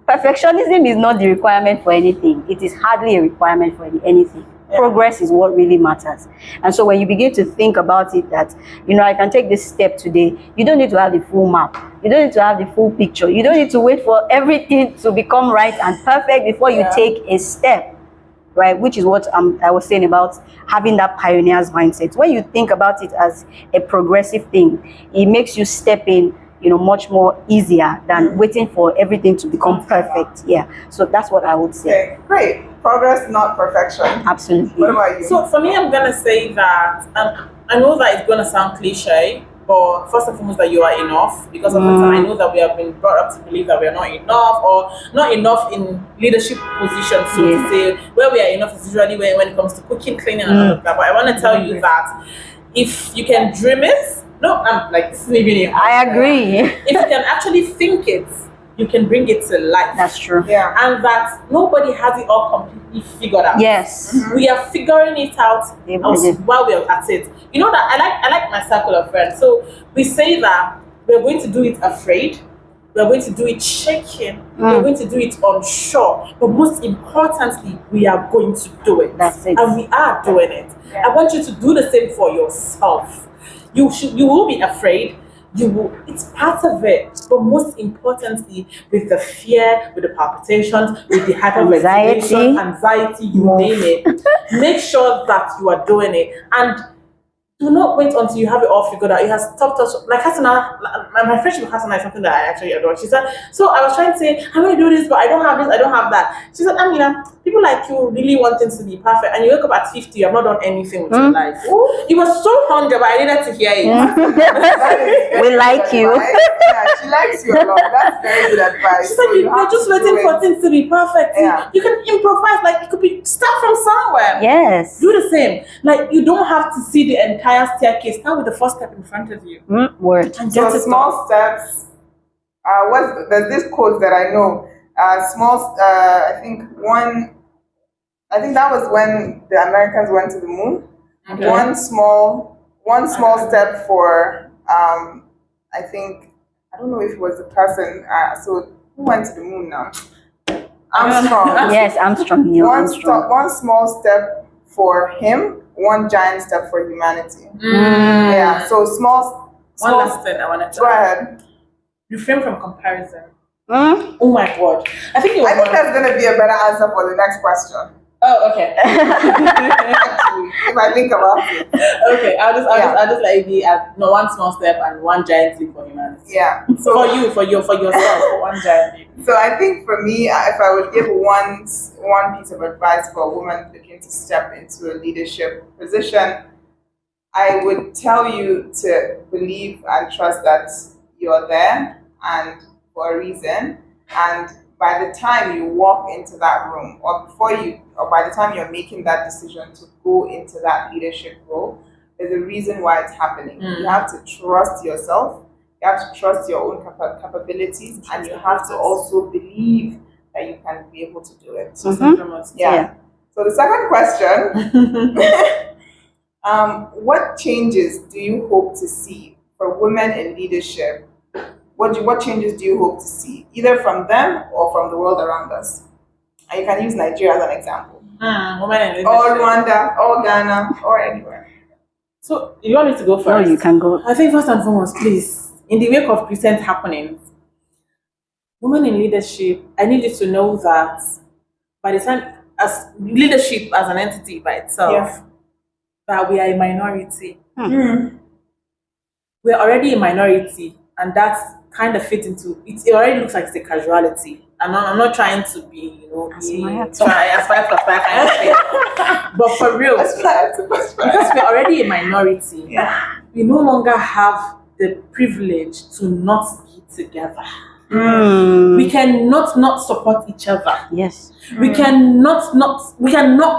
perfectionism is not the requirement for anything. It is hardly a requirement for anything. Progress is what really matters. And so when you begin to think about it that, I can take this step today, you don't need to have the full map. You don't need to have the full picture. You don't need to wait for everything to become right and perfect before you take a step, right? Which is what I was saying about having that pioneer's mindset. When you think about it as a progressive thing, it makes you step in, much more easier than waiting for everything to become perfect. Yeah. So that's what I would say. Okay, great. Progress, not perfection. Absolutely. What about you? So for me, I'm gonna say that I know that it's gonna sound cliche, but first and foremost that you are enough, because often I know that we have been brought up to believe that we are not enough, or not enough in leadership positions, so to say. Where we are enough is usually when it comes to cooking, cleaning, and all of that. But I want to tell you that if you can dream it, this is maybe I agree. If you can actually think it, you can bring it to life. That's true. Yeah. And that nobody has it all completely figured out. Yes. We are figuring it out while we're at it. You know that I like my circle of friends. So we say that we're going to do it afraid, we're going to do it shaking, we're going to do it unsure, but most importantly, we are going to do it. That's it. And we are doing it. Yeah. I want you to do the same for yourself. You will be afraid. It's part of it, but most importantly, with the fear, with the palpitations, with the anxiety, you name it, make sure that you are doing it, and do not wait until you have it all figured out. It has stopped us. Like Hasana, my friendship with Hasana is something that I actually adore. She said, so I was trying to say, I'm going to do this, but I don't have this, I don't have that. She said, Ameenah, people like you really want things to be perfect, and you wake up at 50, you have not done anything with your life. It was so hungry, but I needed to hear it. We like you. Yeah, she likes you a lot. That's very good advice. She said, you're just waiting for things to be perfect. Yeah. You can improvise, like it could be start from somewhere. Yes. Do the same. Like you don't have to see the entire staircase. Start with the first step in front of you. Word. And So get it small steps. There's this quote that I know. I think that was when the Americans went to the moon. Okay. One small step for I don't know if it was the person. So who went to the moon now? Armstrong. Yes, Armstrong. Neil Armstrong. One small step for him, one giant step for humanity. Mm. Yeah. So small. One last thing I wanted to Go ahead. refrain from comparison. Oh my god. I think that's going to be a better answer for the next question. Oh, okay. Actually, if I think about it. Okay, I'll just let it be at one small step and one giant leap for humanity. Yeah. So for yourself, one giant leap. So I think for me, if I would give one piece of advice for a woman looking to step into a leadership position, I would tell you to believe and trust that you're there and for a reason. And by the time you walk into that room, or by the time you're making that decision to go into that leadership role, there's a reason why it's happening. You have to trust yourself. You have to trust your own capabilities, and you have to also believe that you can be able to do it. Yeah. So the second question, what changes do you hope to see for women in leadership? What changes do you hope to see, either from them or from the world around us? And you can use Nigeria as an example. Women in leadership. Or Rwanda, or Ghana, or anywhere. So you want me to go first? No, you can go. I think first and foremost, please, in the wake of recent happenings, women in leadership, I need you to know that by the time, as leadership as an entity by itself, that we are a minority. We're already a minority, and that's kind of fit into it. It already looks like it's a casualty. I'm not trying to be, aspire to aspire kind of thing. But for real, because we're already a minority, we no longer have the privilege to not be together. We cannot not support each other. Yes. We cannot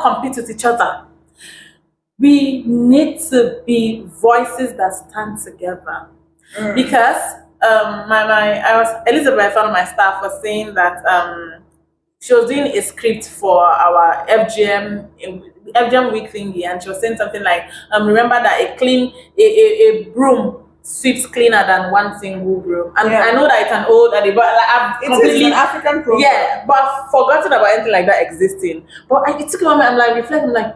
compete with each other. We need to be voices that stand together. Because Elizabeth, one of my staff, was saying that she was doing a script for our FGM week thingy, and she was saying something like, remember that a broom sweeps cleaner than one single broom. And I know that it's an old adage, but it's an African proverb. Yeah, but I've forgotten about anything like that existing. But it took a moment. I'm like reflecting, like,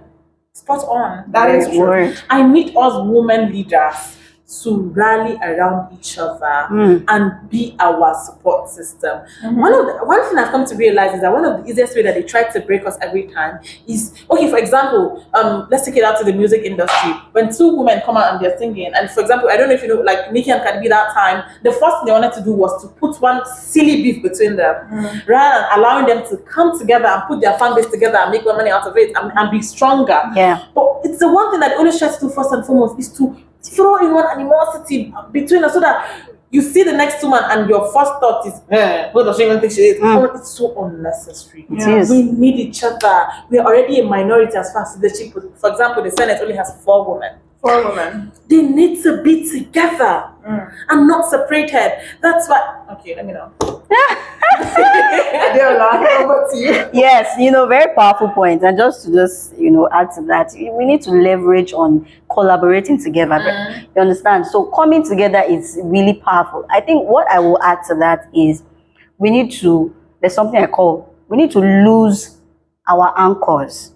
spot on. That is true. I need us women leaders to rally around each other and be our support system. One thing I've come to realize is that one of the easiest way that they try to break us every time is, okay, for example, let's take it out to the music industry. When two women come out and they're singing, and for example, I don't know if you know, like Nikki and Cardi B that time, the first thing they wanted to do was to put one silly beef between them, rather than allowing them to come together and put their fan base together and make more money out of it and be stronger. Yeah. But it's the one thing that they always try to do first and foremost is to throw in one animosity between us, so that you see the next woman and your first thought is, what does she even think she is? It's so unnecessary. It is. We need each other. We are already a minority as far as leadership. For example, the Senate only has 4 women. 4 women. They need to be together and not separated. That's why. Okay, let me know. Adeola, over to you. Yes, very powerful point. And just to add to that, we need to leverage on collaborating together. You understand? So coming together is really powerful. I think what I will add to that is we need to lose our anchors.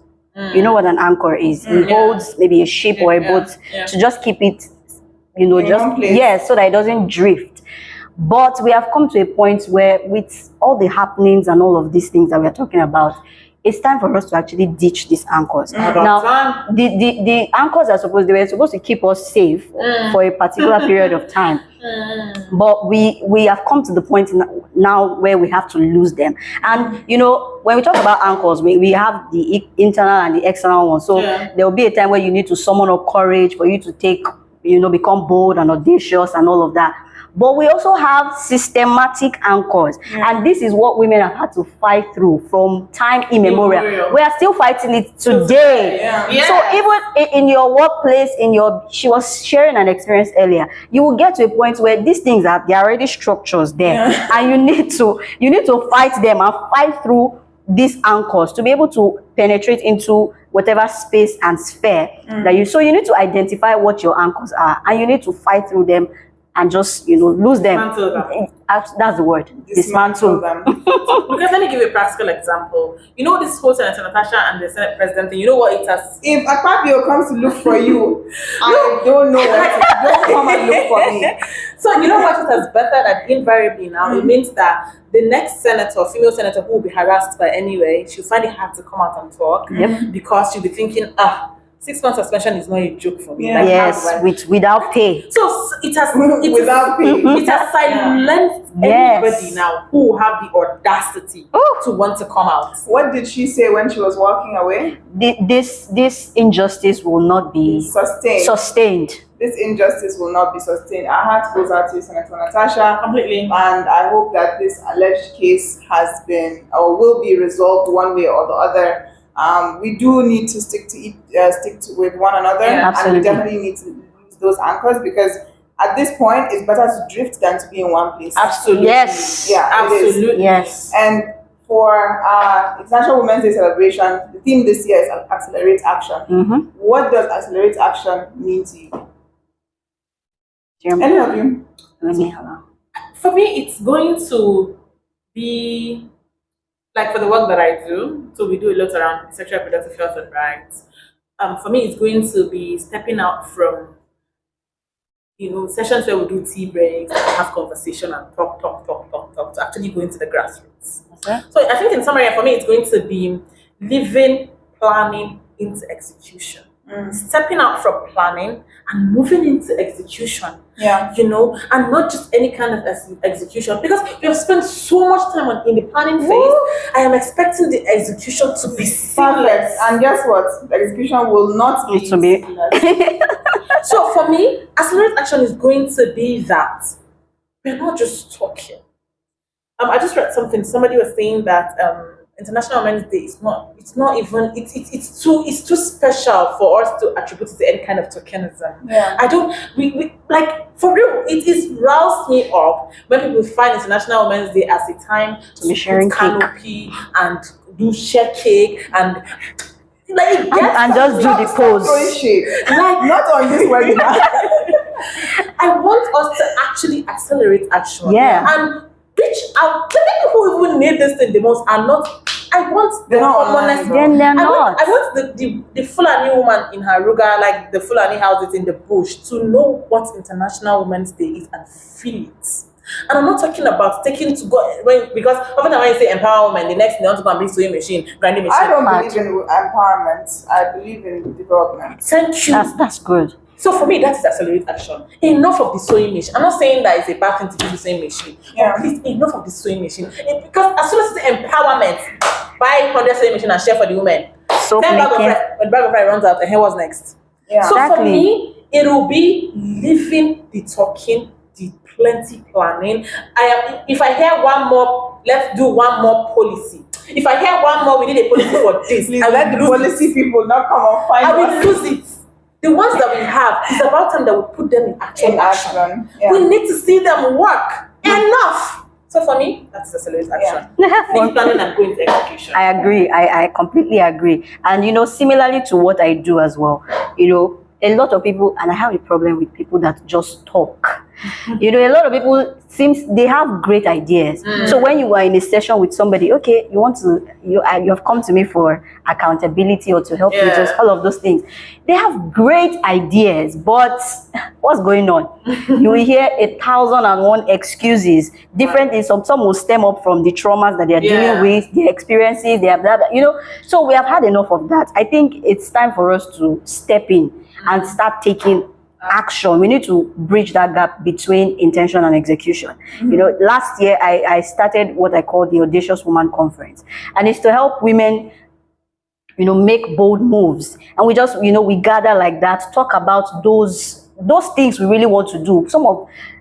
You know what an anchor is? It holds maybe a ship or a boat to just keep it, so that it doesn't drift. But we have come to a point where, with all the happenings and all of these things that we're talking about, it's time for us to actually ditch these anchors. Now, the anchors they were supposed to keep us safe for a particular period of time. But we have come to the point now where we have to lose them. And when we talk about anchors, we have the internal and the external one. So there will be a time where you need to summon up courage for you to take, become bold and audacious and all of that. But we also have systematic anchors, and this is what women have had to fight through from time immemorial. We are still fighting it today. So even in your workplace, she was sharing an experience earlier, you will get to a point where these things there are already structures there, and you need to fight them and fight through these anchors to be able to penetrate into whatever space and sphere that you. So you need to identify what your anchors are, and you need to fight through them and just lose them. That's the word. Dismantle them. Because let me give you a practical example. This whole Senator Natasha and the Senate President thing, you know what it has. If Akpabio comes to look for you, I don't know don't come and look for me. So you know what it has bettered, that invariably now it means that the next female senator who will be harassed by anyway, she'll find it hard to come out and talk because she'll be thinking, 6 months suspension is not a joke for me. Without pay. So it has without pay. It has silenced everybody now who have the audacity to want to come out. What did she say when she was walking away? This injustice will not be sustained. This injustice will not be sustained. Our heart goes out to Senator Natasha completely, and I hope that this alleged case has been or will be resolved one way or the other. We do need to stick with one another, and we definitely need to use those anchors, because at this point, it's better to drift than to be in one place. Absolutely. Yes. Yeah, absolutely. Yes. And for International Women's Day celebration, the theme this year is Accelerate Action. What does Accelerate Action mean to you? Any of you? For me, it's going to be like for the work that I do. So we do a lot around sexual reproductive health and rights. For me, it's going to be stepping out from sessions where we do tea breaks, and have conversation and talk, to actually go into the grassroots. Okay. So I think in summary, for me, it's going to be living, planning into execution. Stepping out from planning and moving into execution. Yeah. And not just any kind of execution, because we have spent so much time in the planning phase. I am expecting the execution to be seamless. And guess what? The execution will not be seamless. So for me, Accelerate Action is going to be that we're not just talking. I just read something. Somebody was saying that International Women's Day is it's too special for us to attribute it to any kind of tokenism. Yeah. We like, for real, it is roused me up when people find International Women's Day as a time to be sharing canopy and do share cake and just do the pose. Like, not on this webinar. I want us to actually accelerate action. Yeah. And reach out. The people who even need this thing the most are not. I want the commonest. Then they're not. I want the Fulani woman in her ruga, like the Fulani houses in the bush, to know what International Women's Day is and feel it. And I'm not talking about taking to go because often when you say empowerment, the next thing they want to go and bring sewing machine, grinding machine. I don't believe in empowerment. I believe in development. Thank you. That's good. So for me, that is accelerate action. Enough of the sewing machine. I'm not saying that it's a bad thing to do the sewing machine. Yeah. But please, enough of the sewing machine. Because as soon as it's empowerment, buy 100 sewing machine and share for the women. So Then when the bag of rice runs out, and here what's next? Yeah. So Exactly. for me, it will be living the talking, the plenty planning. If I hear one more, let's do one more policy. If I hear one more, we need a policy for this. Please let the policy people not come and find I us. will lose it. The ones that we have, it's about time that we put them in action. Yeah. We need to see them work. Enough. So for me, that's accelerate action. Think planning and going to execution. I agree. I completely agree. And similarly to what I do as well, a lot of people, and I have a problem with people that just talk. A lot of people seems they have great ideas. So when you are in a session with somebody, okay, you have come to me for accountability or to help you, just all of those things. They have great ideas, but what's going on? You will hear 1,001 excuses. Different things. Some will stem up from the traumas that they are dealing with, the experiences, they have blah, blah, So we have had enough of that. I think it's time for us to step in and start taking action. We need to bridge that gap between intention and execution. Last year I started what I call the Audacious Woman Conference, and it's to help women make bold moves. And we just we gather like that, talk about those things we really want to do.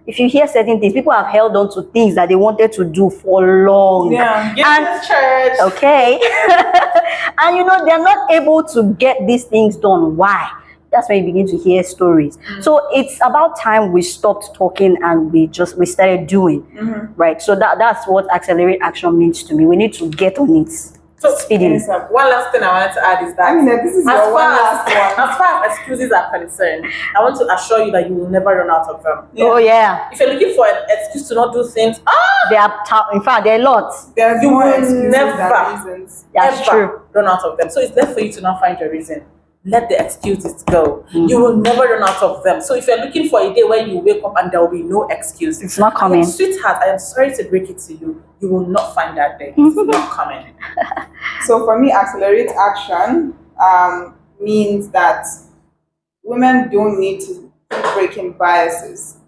If you hear certain things, people have held on to things that they wanted to do for long. Yeah. Get to church. Okay. And they're not able to get these things done. Why? That's when you begin to hear stories. So it's about time we stopped talking and we started doing, right? So that's what accelerate action means to me. We need to get on it. So speedily. One last thing I wanted to add is that this is your one last one. As far as excuses are concerned, I want to assure you that you will never run out of them. Oh yeah. If you're looking for an excuse to not do things, in fact, there are lots. There's you more will excuses never than reasons. That's ever true. run out of them. So it's left for you to not find your reason. Let the excuses go. You will never run out of them. So if you're looking for a day where you wake up and there will be no excuse, It's not coming. Sweetheart, I am sorry to break it to you. You will not find that day. It's not coming. So for me, accelerate action means that women don't need to be breaking biases.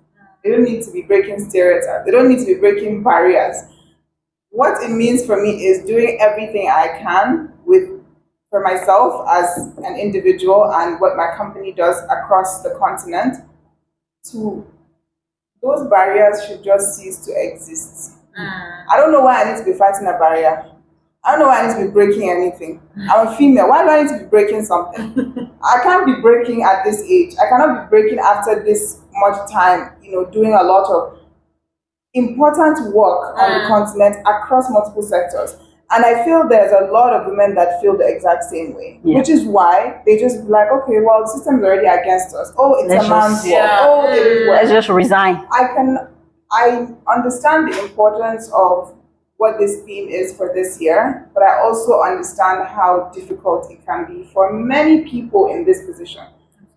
They don't need to be breaking stereotypes. They don't need to be breaking barriers. What it means for me is doing everything I can for myself as an individual and what my company does across the continent. Those barriers should just cease to exist. I don't know why I need to be fighting a barrier. I don't know why I need to be breaking anything. I'm a female. Why do I need to be breaking something? I can't be breaking at this age. I cannot be breaking after this much time, doing a lot of important work on the continent across multiple sectors. And I feel there's a lot of women that feel the exact same way, which is why they just be like, okay, well, the system's already against us. Oh, it's a man's work. Oh, it is work. Let's just resign. I understand the importance of what this theme is for this year, but I also understand how difficult it can be for many people in this position.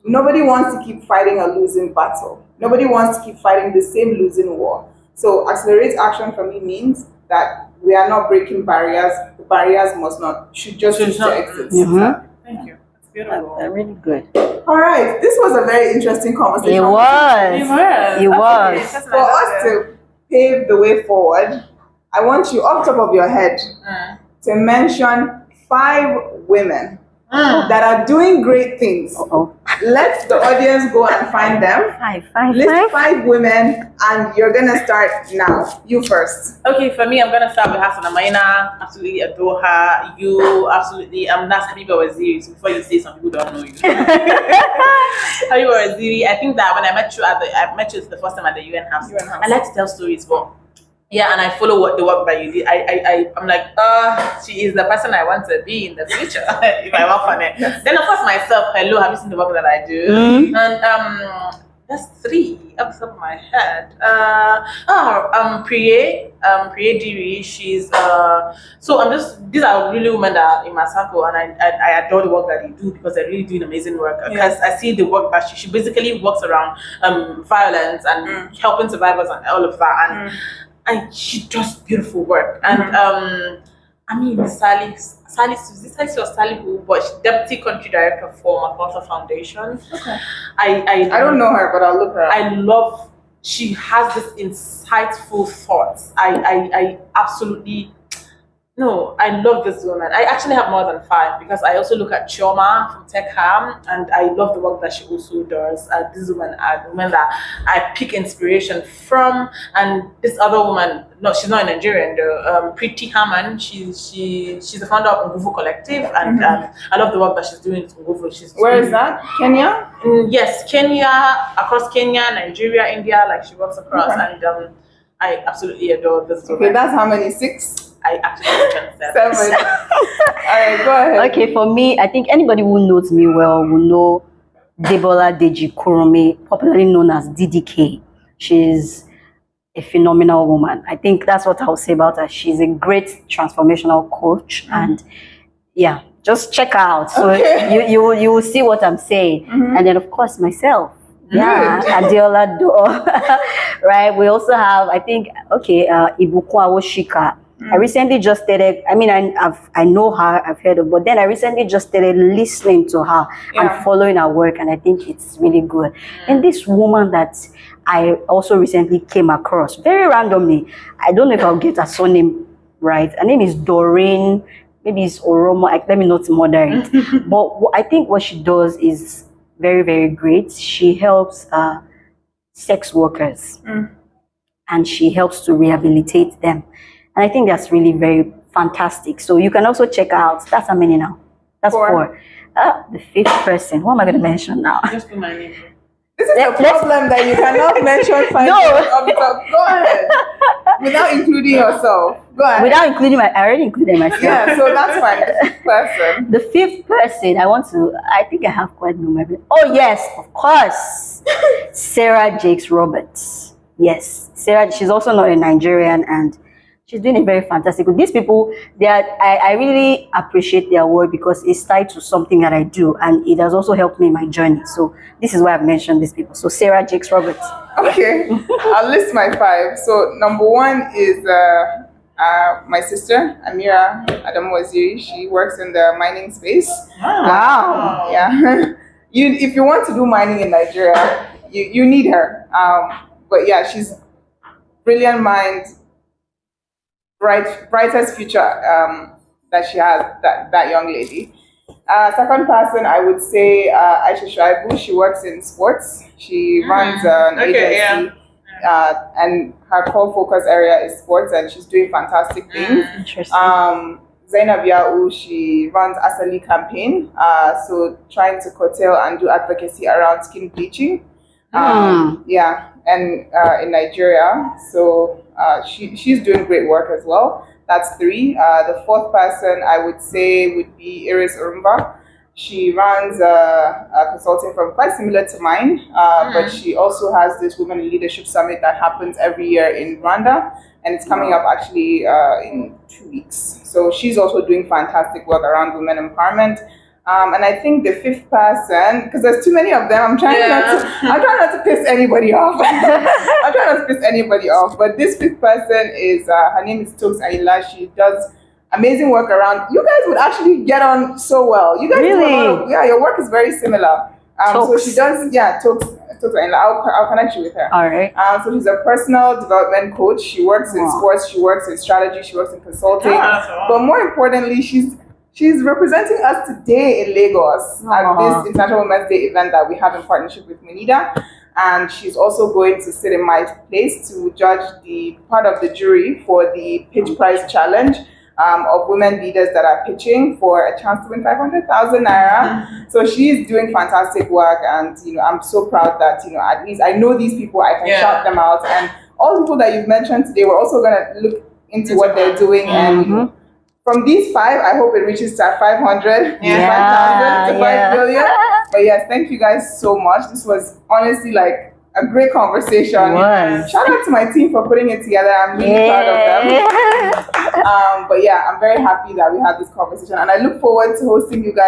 Nobody wants to keep fighting a losing battle. Nobody wants to keep fighting the same losing war. So accelerate action for me means that we are not breaking barriers. The barriers should just exist. Thank you. It's beautiful. Really good. All right. This was a very interesting conversation. It was. For us to pave the way forward, I want you, off the top of your head, to mention 5 women that are doing great things. Let the audience go and find them. List 5 women, and you're gonna start now. You first. Okay, for me, I'm gonna start with Hassan Ameenah. Absolutely adore her. You absolutely. That's Habibah Waziri. So before you say, some people don't know you. Habibah Waziri. I think that when I met you the first time at the UN House. I like to tell stories, but. Yeah, and I follow the work that you did. I'm like, she is the person I want to be in the future if I work on it. Then of course myself, hello, have you seen the work that I do? And that's 3 off the top of my head. Priye Diri, she's so these are really women that are in my circle, and I adore the work that they do because they're really doing amazing work. Because I see the work that she basically works around violence and helping survivors and all of that, and she does beautiful work. And I mean, Sally who, but she's deputy country director for MacArthur Foundation. Okay. I don't know her, but I'll look her up. I love. She has this insightful thoughts. I absolutely. No, I love this woman. I actually have more than 5 because I also look at Chioma from TechHam, and I love the work that she also does. This woman are women that I pick inspiration from, and this other woman, no, she's not a Nigerian though. Preeti Haman, she's the founder of Nguvu Collective, and I love the work that she's doing with Nguvu. Where is that? Kenya? Yes, Kenya, across Kenya, Nigeria, India. Like she works across, and I absolutely adore this woman. Okay, that's how many? 6. I actually mentioned 7. 7. All right, go ahead. Okay, for me, I think anybody who knows me well will know Debola Deji Kurome, popularly known as DDK. She's a phenomenal woman. I think that's what I'll say about her. She's a great transformational coach, and yeah, just check her out. So you will see what I'm saying. And then of course myself. Yeah, Adeola Do. Right. We also have, I think, Ibukwa Woshika. I recently just started, I mean, I know her, I've heard of, but then I recently just started listening to her and following her work, and I think it's really good. And this woman that I also recently came across, very randomly, I don't know if I'll get her surname right. Her name is Doreen, maybe it's Oromo, let me not murder it. But I think what she does is very, very great. She helps sex workers, and she helps to rehabilitate them. And I think that's really very fantastic. So you can also check out. That's how many now? That's 4. The 5th person. What am I going to mention now? Just put my name. This is a problem that you cannot mention 5 people. Go ahead. Without including yourself. Go ahead. Without including I already included myself. Yeah, so that's fine. The 5th person. The 5th person, I think I have quite number. Oh yes, of course. Sarah Jakes Roberts. Yes. Sarah, she's also not a Nigerian, and she's doing it very fantastic. With these people, I really appreciate their work because it's tied to something that I do, and it has also helped me in my journey. So this is why I've mentioned these people. So Sarah Jakes Roberts. Okay, I'll list my 5. So number 1 is my sister, Amira Waziri. She works in the mining space. Wow. Yeah. If you want to do mining in Nigeria, you need her. But yeah, she's brilliant mind. Brightest future that she has, that young lady. Second person, I would say Aisha Shaibu. She works in sports. She runs an agency, and her core focus area is sports, and she's doing fantastic things. Interesting. Zainab Yau, she runs Asali campaign, so trying to curtail and do advocacy around skin bleaching. Yeah, and in Nigeria. So she's doing great work as well. That's 3. The 4th person I would say would be Iris Urumba. She runs a consulting firm quite similar to mine, but she also has this Women in Leadership Summit that happens every year in Rwanda, and it's coming up actually in 2 weeks. So she's also doing fantastic work around women empowerment. And I think the 5th person, because there's too many of them, I'm trying not to piss anybody off. I'm trying not to piss anybody off. But this 5th person is her name is Tokes Ayla. She does amazing work around. You guys would actually get on so well. You guys do a lot of, your work is very similar. So she does, Tokes Ayla. I'll connect you with her. All right. So she's a personal development coach. She works in sports. She works in strategy. She works in consulting. But more importantly, she's representing us today in Lagos at this International Women's Day event that we have in partnership with Mide. And she's also going to sit in my place to judge the part of the jury for the Pitch Prize Challenge of women leaders that are pitching for a chance to win 500,000 naira. So she's doing fantastic work, and I'm so proud that at least I know these people. I can shout them out, and all the people that you've mentioned today, we're also going to look into what they're doing and. From these 5, I hope it reaches to 500, 5,000 to 5 billion. But yes, thank you guys so much. This was honestly like a great conversation. Shout out to my team for putting it together. I'm really proud of them. But yeah, I'm very happy that we had this conversation, and I look forward to hosting you guys